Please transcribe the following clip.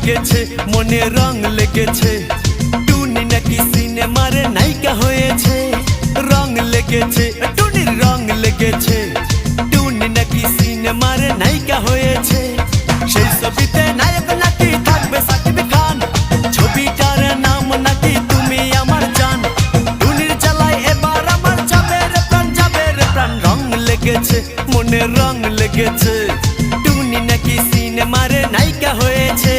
লেগেছে মনে রং লেগেছে টুনি নাকি সিনেমার নায়িকা হয়েছে রং লেগেছে টুনির রং লেগেছে টুনি নাকি সিনেমার নায়িকা হয়েছে সেই ছবিতে নায়ক নাকি থাকবে সাকিব খান ছবিটার নাম নাকি তুমি আমার জান টুনির জ্বালায় এবার আমার যাবে রে প্রাণ রং লেগেছে মনে রং লেগেছে টুনি নাকি সিনেমার নায়িকা হয়েছে।